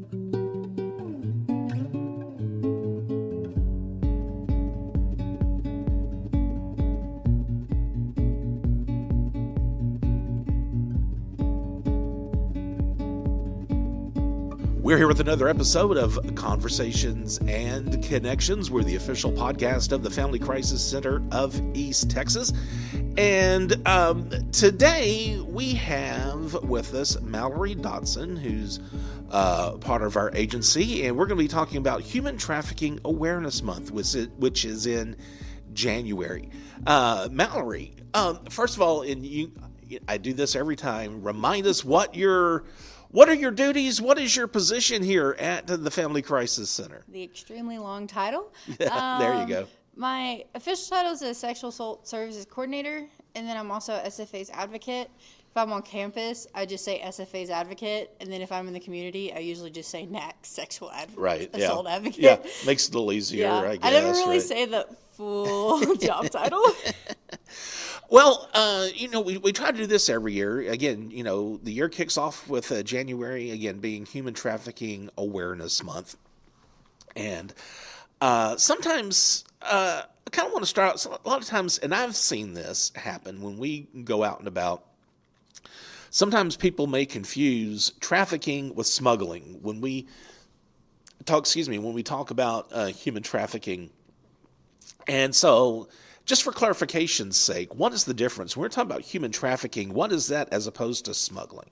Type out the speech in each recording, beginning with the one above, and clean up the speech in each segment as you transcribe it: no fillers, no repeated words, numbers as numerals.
We're here with another episode of Conversations and Connections. We're the official podcast of the Family Crisis Center of East Texas. And today we have with us Mallory Dotson, who's part of our agency. And we're going to be talking about Human Trafficking Awareness Month, which is in January. Mallory, first of all, I do this every time. Remind us what are your duties? What is your position here at the Family Crisis Center? The extremely long title. There you go. My official title is a Sexual Assault Services Coordinator, and then I'm also SFA's Advocate. If I'm on campus, I just say SFA's Advocate, and then if I'm in the community, I usually just say NAC, Sexual Advocate, right, Assault Advocate. Yeah, makes it a little easier, I guess. I never really say the full job title. Well, we try to do this every year. Again, the year kicks off with January, again, being Human Trafficking Awareness Month. And sometimes I kind of want to start out, a lot of times, and I've seen this happen when we go out and about. Sometimes people may confuse trafficking with smuggling. When we talk about human trafficking. And so, just for clarification's sake, what is the difference? When we're talking about human trafficking, what is that as opposed to smuggling?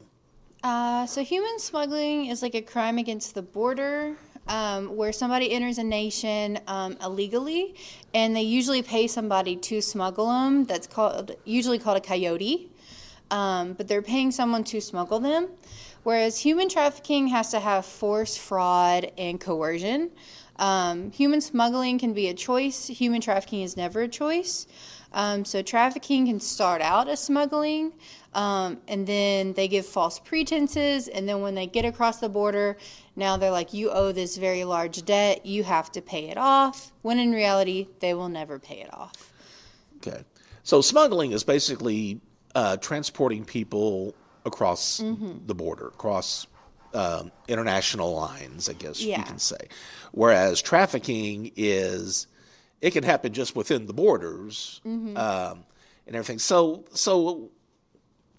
So human smuggling is like a crime against the border where somebody enters a nation illegally, and they usually pay somebody to smuggle them. That's usually called a coyote, but they're paying someone to smuggle them. Whereas human trafficking has to have force, fraud, and coercion. Human smuggling can be a choice. Human trafficking is never a choice. So trafficking can start out as smuggling, and then they give false pretenses, and then when they get across the border, now they're like, you owe this very large debt, you have to pay it off, when in reality, they will never pay it off. Okay. So smuggling is basically transporting people across the border, across international lines, I guess you can say. Whereas trafficking it can happen just within the borders and everything. So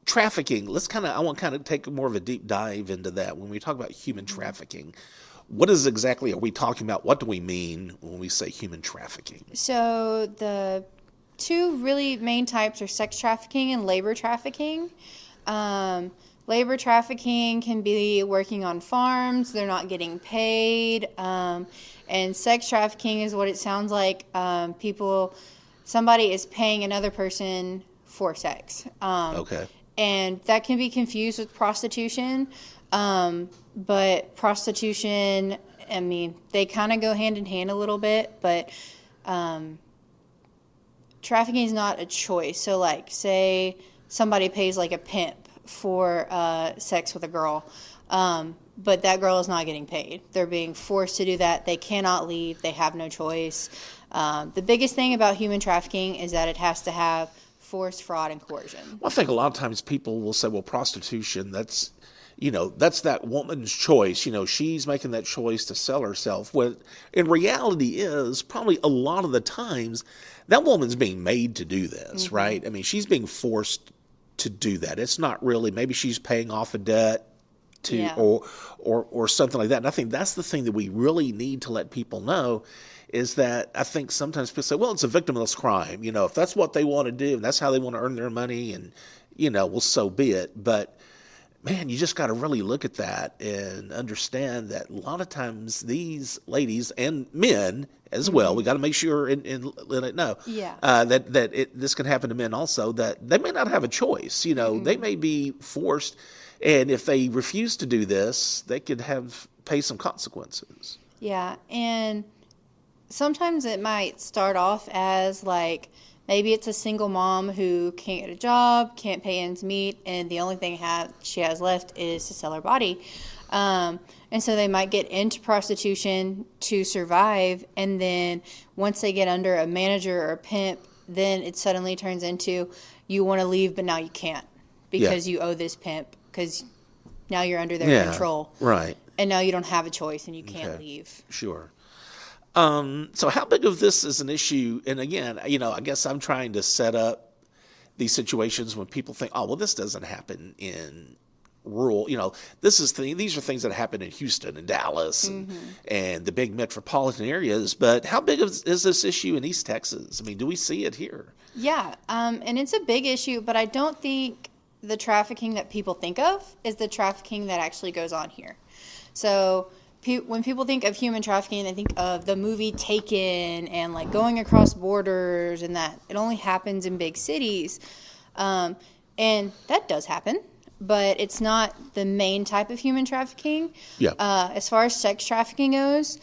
trafficking, I want to take more of a deep dive into that. When we talk about human trafficking, what exactly are we talking about? What do we mean when we say human trafficking? So the two really main types are sex trafficking and labor trafficking. Labor trafficking can be working on farms, they're not getting paid, and sex trafficking is what it sounds like. Somebody is paying another person for sex. Okay. And that can be confused with prostitution, but prostitution, they kind of go hand in hand a little bit, but trafficking is not a choice. So say somebody pays like a pimp for sex with a girl, but that girl is not getting paid. They're being forced to do that. They cannot leave. They have no choice. The biggest thing about human trafficking is that it has to have force, fraud, and coercion. Well, I think a lot of times people will say, well, prostitution, that's that woman's choice. She's making that choice to sell herself. When in reality is probably a lot of the times that woman's being made to do this, right? She's being forced to do that. It's not really, maybe she's paying off a debt or something like that. And I think that's the thing that we really need to let people know is that I think sometimes people say, well, it's a victimless crime. If that's what they want to do and that's how they want to earn their money and, well, so be it. But man, you just got to really look at that and understand that a lot of times these ladies and men as well, we got to make sure and let it know that this can happen to men also, that they may not have a choice. They may be forced, and if they refuse to do this, they could pay some consequences. Yeah, and sometimes it might start off as maybe it's a single mom who can't get a job, can't pay ends meet, and the only thing she has left is to sell her body. And so they might get into prostitution to survive, and then once they get under a manager or a pimp, then it suddenly turns into you want to leave, but now you can't because you owe this pimp because now you're under their control. Right. and now you don't have a choice and you can't Okay. leave. Sure. So how big of this is an issue? And again, I guess I'm trying to set up these situations when people think, oh, well, this doesn't happen in rural, these are things that happen in Houston and Dallas and the big metropolitan areas. But how big is this issue in East Texas? I mean, do we see it here? Yeah, and it's a big issue, but I don't think the trafficking that people think of is the trafficking that actually goes on here. So when people think of human trafficking, they think of the movie Taken and like going across borders, and that it only happens in big cities. And that does happen, but it's not the main type of human trafficking. Yeah. As far as sex trafficking goes,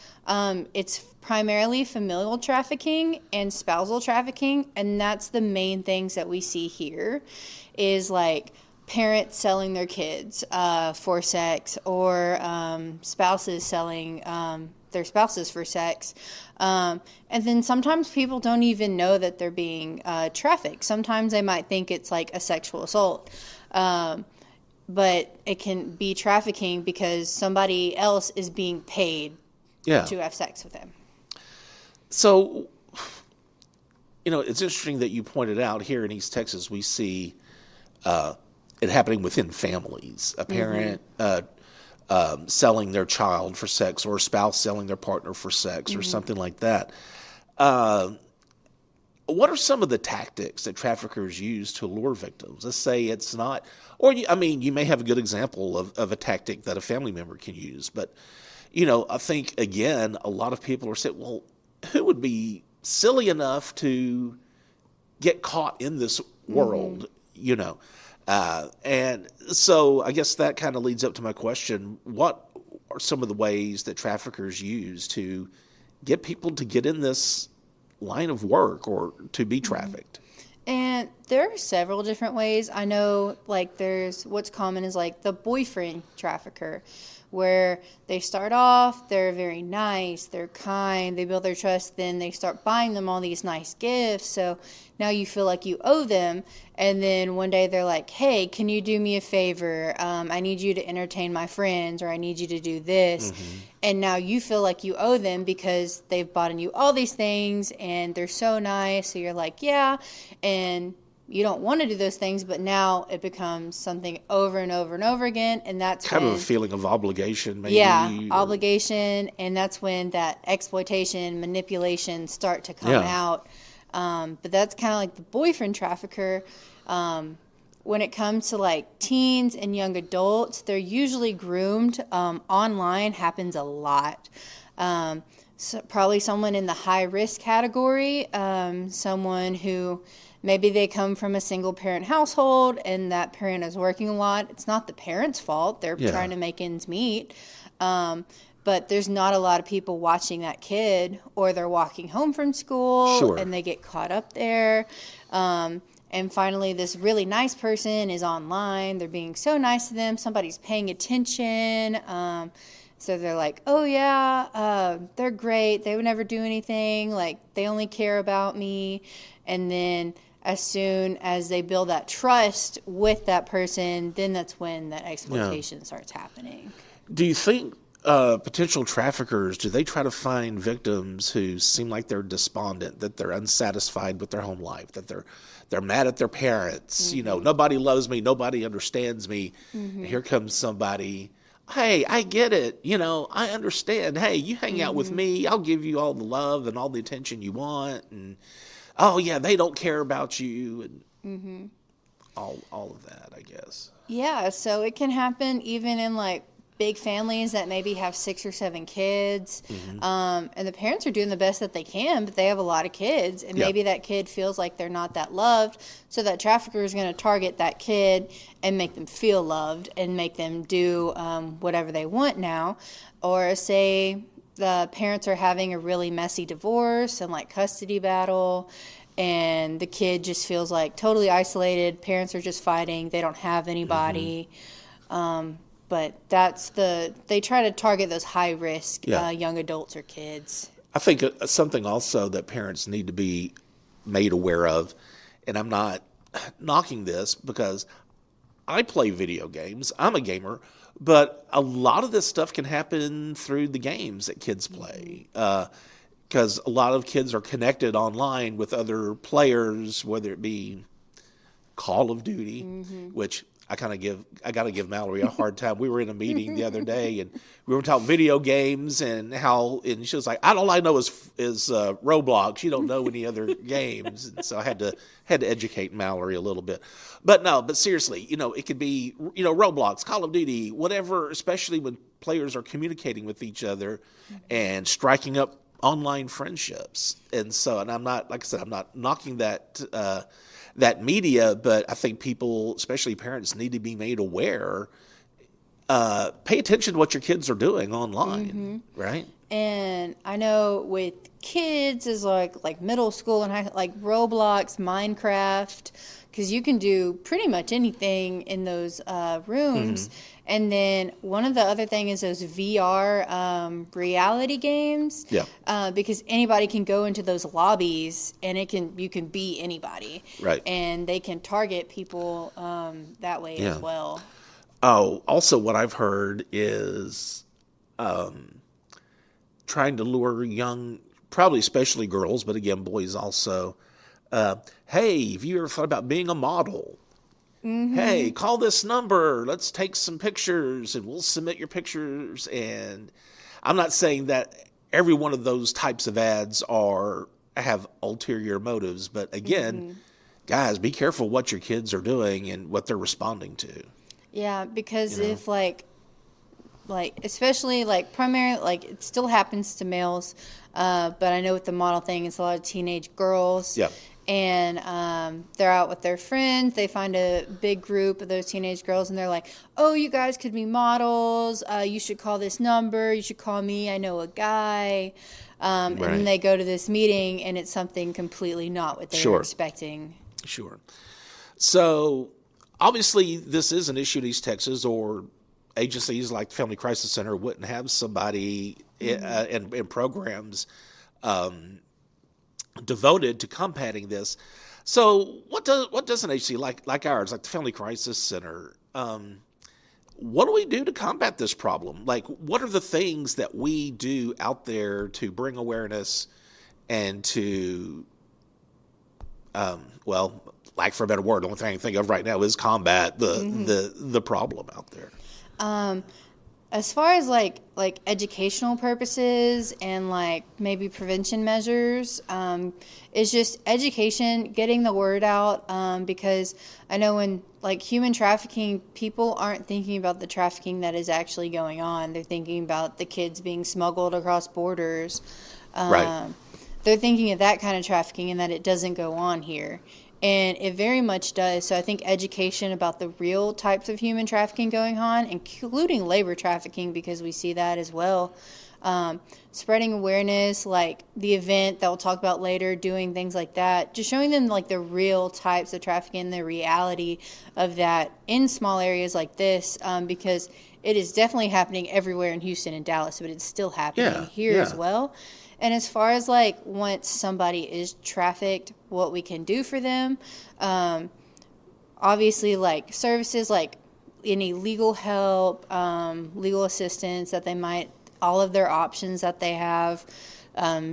it's primarily familial trafficking and spousal trafficking, and that's the main things that we see here is like parents selling their kids for sex, or spouses selling their spouses for sex. And then sometimes people don't even know that they're being trafficked. Sometimes they might think it's like a sexual assault. But it can be trafficking because somebody else is being paid to have sex with them. So, it's interesting that you pointed out here in East Texas, we see it happening within families. A parent selling their child for sex, or a spouse selling their partner for sex, or something like that. What are some of the tactics that traffickers use to lure victims? Let's say it's not, or you may have a good example of a tactic that a family member can use. But, I think, again, a lot of people are saying, well, who would be silly enough to get caught in this world, And so I guess that kind of leads up to my question. What are some of the ways that traffickers use to get people to get in this line of work or to be trafficked? And there are several different ways. I know, like, there's what's common is like the boyfriend trafficker, where they start off, they're very nice, they're kind, they build their trust, then they start buying them all these nice gifts. So now you feel like you owe them. And then one day they're like, hey, can you do me a favor? I need you to entertain my friends, or I need you to do this. And now you feel like you owe them because they've bought you all these things and they're so nice. So you're like, yeah. And you don't want to do those things, but now it becomes something over and over and over again. And that's kind when, of a feeling of obligation, maybe. Yeah, obligation. And that's when that exploitation, manipulation start to come out. But that's kind of like the boyfriend trafficker. When it comes to like teens and young adults, they're usually groomed. Online happens a lot. So probably someone in the high risk category, someone who maybe they come from a single parent household and that parent is working a lot. It's not the parent's fault. They're trying to make ends meet. But there's not a lot of people watching that kid, or they're walking home from school and they get caught up there. And finally, this really nice person is online. They're being so nice to them. Somebody's paying attention. So they're like, oh, yeah, they're great. They would never do anything. Like, they only care about me. And then as soon as they build that trust with that person, then that's when that exploitation starts happening. Do you think potential traffickers, do they try to find victims who seem like they're despondent, that they're unsatisfied with their home life, that they're mad at their parents, nobody loves me, nobody understands me. And here comes somebody, hey, I get it, I understand. Hey, you hang out with me, I'll give you all the love and all the attention you want. And oh yeah, they don't care about you, and all of that, I guess. Yeah, so it can happen even in like big families that maybe have 6 or 7 kids, and the parents are doing the best that they can, but they have a lot of kids, and maybe that kid feels like they're not that loved, so that trafficker is going to target that kid and make them feel loved and make them do whatever they want now. Or say the parents are having a really messy divorce and like custody battle, and the kid just feels like totally isolated. Parents are just fighting. They don't have anybody. But they try to target those high risk young adults or kids. I think something also that parents need to be made aware of, and I'm not knocking this because I play video games, I'm a gamer, But a lot of this stuff can happen through the games that kids play. Because a lot of kids are connected online with other players, whether it be Call of Duty, which I got to give Mallory a hard time. We were in a meeting the other day, and we were talking video games and and she was like, "All I know is Roblox. You don't know any other games." And so I had to educate Mallory a little bit. But seriously, it could be Roblox, Call of Duty, whatever. Especially when players are communicating with each other and striking up online friendships. And so, and I'm not, like I said, I'm not knocking that media, but I think people, especially parents, need to be made aware. Pay attention to what your kids are doing online, right? And I know with kids is like middle school and high, like Roblox, Minecraft, because you can do pretty much anything in those rooms. And then one of the other thing is those VR reality games. Yeah. Because anybody can go into those lobbies and you can be anybody. Right. And they can target people that way as well. Oh, also what I've heard is trying to lure young, probably especially girls, but again, boys also. Hey, have you ever thought about being a model? Hey, call this number. Let's take some pictures and we'll submit your pictures. And I'm not saying that every one of those types of ads have ulterior motives, but again, guys, be careful what your kids are doing and what they're responding to. Yeah, because if especially primarily it still happens to males, but I know with the model thing, it's a lot of teenage girls. Yeah. And they're out with their friends. They find a big group of those teenage girls, and they're like, "Oh, you guys could be models. You should call this number. You should call me. I know a guy." And then they go to this meeting, and it's something completely not what they were expecting. Sure. So obviously, this is an issue in East Texas, or agencies like the Family Crisis Center wouldn't have somebody in programs devoted to combating this. So what does an agency like ours, like the Family Crisis Center, what do we do to combat this problem? Like, what are the things that we do out there to bring awareness and to, like for a better word, the only thing I can think of right now is combat the problem out there. As far as like educational purposes and maybe prevention measures, it's just education, getting the word out, because I know when human trafficking, people aren't thinking about the trafficking that is actually going on. They're thinking about the kids being smuggled across borders. Right. They're thinking of that kind of trafficking and that it doesn't go on here. And it very much does. So I think education about the real types of human trafficking going on, including labor trafficking, because we see that as well. Spreading awareness, like the event that we'll talk about later, doing things like that. Just showing them the real types of trafficking, the reality of that in small areas like this, because it is definitely happening everywhere in Houston and Dallas, but it's still happening here as well. And as far as once somebody is trafficked, what we can do for them, obviously services like any legal help, legal assistance that they might, all of their options that they have,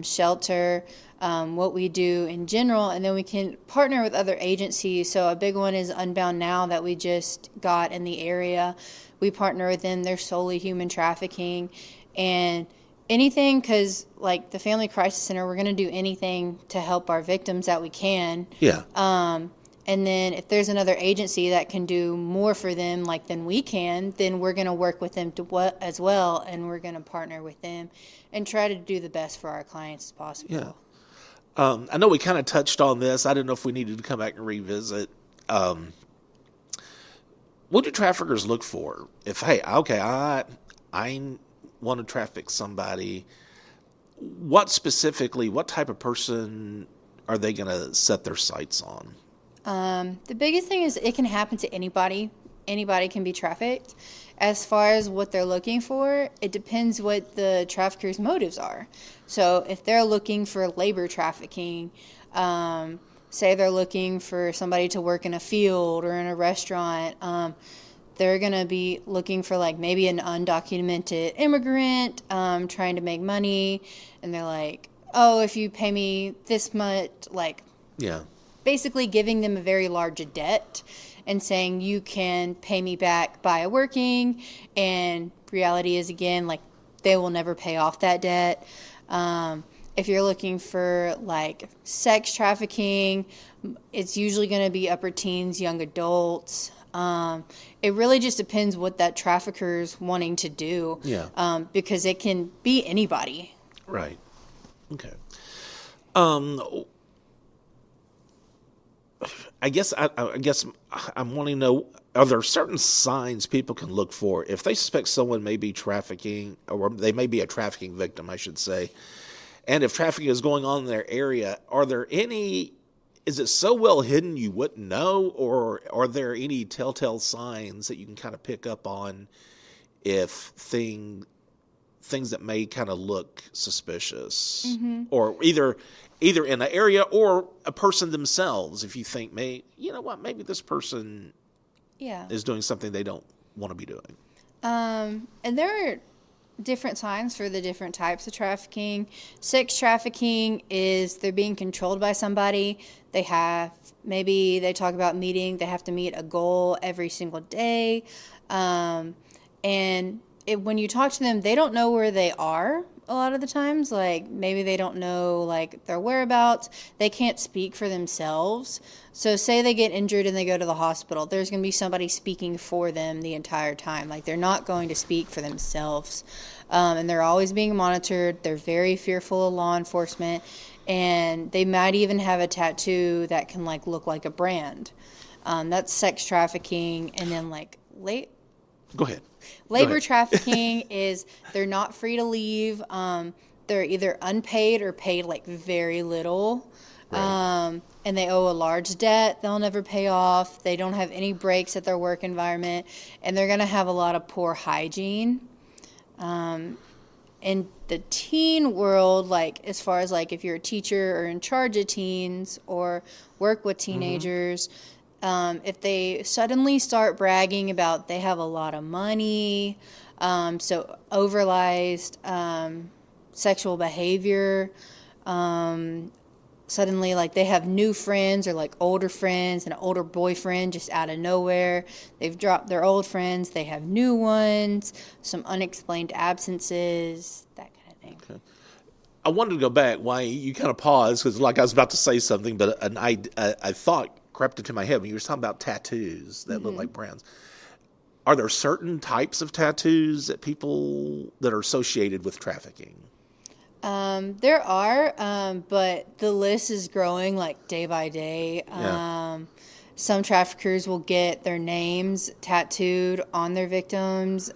shelter, what we do in general, and then we can partner with other agencies. So a big one is Unbound Now that we just got in the area. We partner with them. They're solely human trafficking, and anything, because the Family Crisis Center, we're going to do anything to help our victims that we can. Yeah. And then if there's another agency that can do more for them than we can, then we're going to work with them as well, and we're going to partner with them and try to do the best for our clients as possible. Yeah. I know we kind of touched on this. I didn't know if we needed to come back and revisit. What do traffickers look for? If, hey, okay, I want to traffic somebody, what type of person are they going to set their sights on? The biggest thing is it can happen to anybody. Anybody can be trafficked. As far as what they're looking for, it depends what the trafficker's motives are. So if they're looking for labor trafficking, say they're looking for somebody to work in a field or in a restaurant, they're going to be looking for like maybe an undocumented immigrant trying to make money. And they're like, oh, if you pay me this much, like basically giving them a very large debt and saying you can pay me back by working. And reality is, again, like they will never pay off that debt. If you're looking for like sex trafficking, it's usually going to be upper teens, young adults. It really just depends what that trafficker's wanting to do. Because it can be anybody. Right. Okay. I guess I'm wanting to know, are there certain signs people can look for if they suspect someone may be trafficking, or they may be a trafficking victim, I should say, and if trafficking is going on in their area, are there any, is it so well hidden you wouldn't know, or are there any telltale signs that you can kind of pick up on if things that may kind of look suspicious, or either in an area or a person themselves, if you think, maybe this person is doing something they don't want to be doing. And there are different signs for the different types of trafficking. Sex trafficking is they're being controlled by somebody. They talk about they have to meet a goal every single day. When you talk to them, they don't know where they are a lot of the times. Like, maybe they don't know, like, their whereabouts. They can't speak for themselves. So say they get injured and they go to the hospital. There's going to be somebody speaking for them the entire time. Like, they're not going to speak for themselves. And they're always being monitored. They're very fearful of law enforcement. And they might even have a tattoo that can, like, look like a brand. That's sex trafficking. And then, like, Go ahead. Labor trafficking is they're not free to leave. They're either unpaid or paid like very little. Right. And they owe a large debt they'll never pay off. They don't have any breaks at their work environment. And they're going to have a lot of poor hygiene. In the teen world, like as far as like if you're a teacher or in charge of teens or work with teenagers, if they suddenly start bragging about they have a lot of money, so overalized sexual behavior, suddenly like they have new friends or like older friends, an older boyfriend just out of nowhere. They've dropped their old friends. They have new ones, some unexplained absences, that kind of thing. Okay. I wanted to go back. Why you kind of paused, because like I was about to say something, but I thought crept into my head when you were talking about tattoos that look like brands. Are there certain types of tattoos that are associated with trafficking? There are, but the list is growing like day by day. Some traffickers will get their names tattooed on their victims.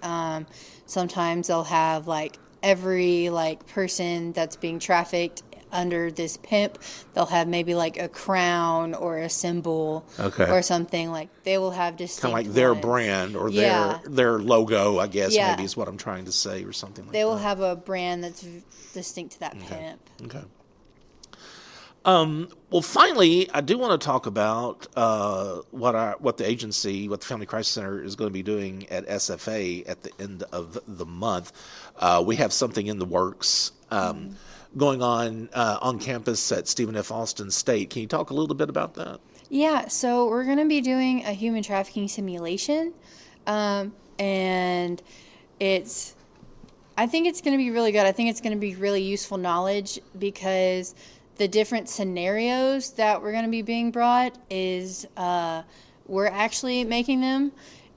Sometimes they'll have like every like person that's being trafficked under this pimp, they'll have maybe like a crown or a symbol or something. Like they will have distinct kind of like their brand or their logo, I guess maybe is what I'm trying to say, or something like that. They will have a brand that's distinct to that pimp. Okay. Well, finally, I do want to talk about what the Family Crisis Center is going to be doing at SFA at the end of the month. We have something in the works going on campus at Stephen F. Austin State. Can you talk a little bit about that? Yeah, so we're going to be doing a human trafficking simulation, and I think it's going to be really good. I think it's going to be really useful knowledge, because the different scenarios that we're going to be being brought is we're actually making them,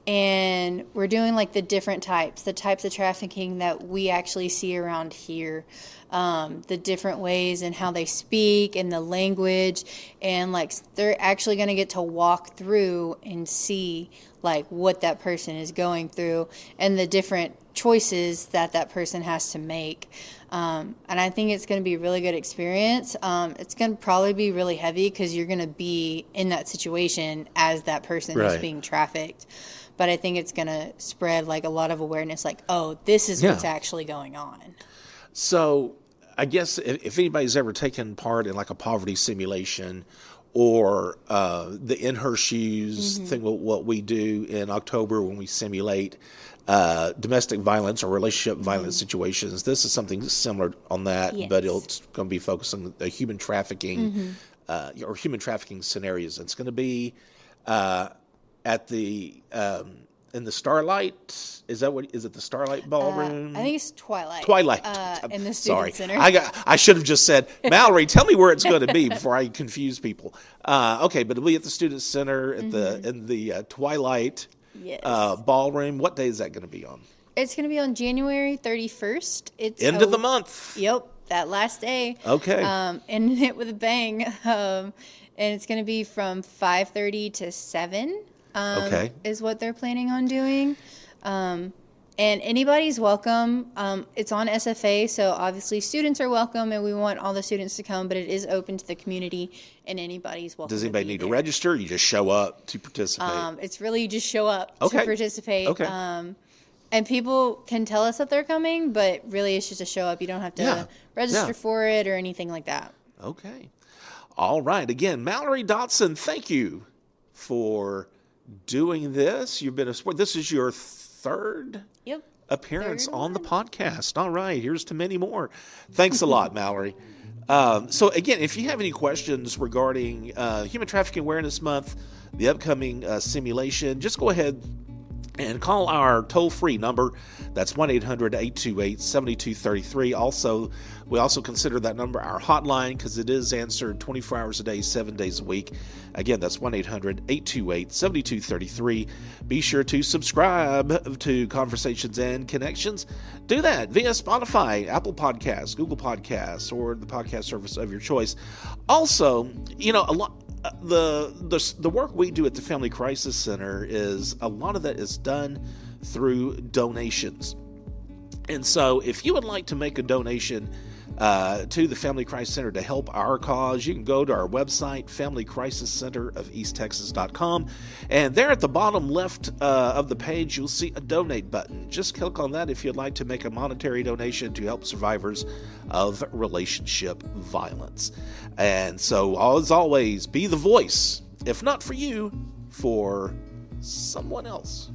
and we're doing like the types of trafficking that we actually see around here, the different ways and how they speak and the language, and like they're actually going to get to walk through and see like what that person is going through and the different choices that person has to make. And I think it's going to be a really good experience. It's going to probably be really heavy because you're going to be in that situation as that person who's being trafficked. But I think it's going to spread like a lot of awareness, like, oh, this is what's actually going on. So I guess if anybody's ever taken part in like a poverty simulation or the In Her Shoes thing, what we do in October when we simulate domestic violence or relationship violence situations. This is something similar on that, but it's going to be focused on the human trafficking or human trafficking scenarios. It's going to be at the in the Starlight. Is it the Starlight Ballroom? I think it's Twilight. In the Sorry. Student Center. I should have just said, Mallory, tell me where it's going to be before I confuse people. Okay, but it'll be at the Student Center at in the Twilight Ballroom. What day is that going to be on? It's going to be on January 31st. It's end of the month. Yep, that last day. Okay. Ending it with a bang. And it's going to be from 5:30 to 7. Is what they're planning on doing. And anybody's welcome. It's on SFA, so obviously students are welcome, and we want all the students to come, but it is open to the community, and anybody's welcome. Does anybody need to register? You just show up to participate? It's really you just show up to participate. Okay. And people can tell us that they're coming, but really it's just a show up. You don't have to register for it or anything like that. Okay. All right. Again, Mallory Dotson, thank you for doing this. You've been a sport. This is your third appearance on the podcast. All right, here's to many more. Thanks a lot, Mallory. So again, if you have any questions regarding Human Trafficking Awareness Month, the upcoming simulation, just go ahead and call our toll-free number. That's 1-800-828-7233. We also consider that number our hotline because it is answered 24 hours a day, 7 days a week. Again, that's 1-800-828-7233. Be sure to subscribe to Conversations and Connections. Do that via Spotify, Apple Podcasts, Google Podcasts, or the podcast service of your choice. Also, a lot. The work we do at the Family Crisis Center is a lot of that is done through donations. And so if you would like to make a donation to the Family Crisis Center to help our cause, you can go to our website, FamilyCrisisCenterofEastTexas.com, and there at the bottom left of the page, you'll see a donate button. Just click on that if you'd like to make a monetary donation to help survivors of relationship violence. And so, as always, be the voice, if not for you, for someone else.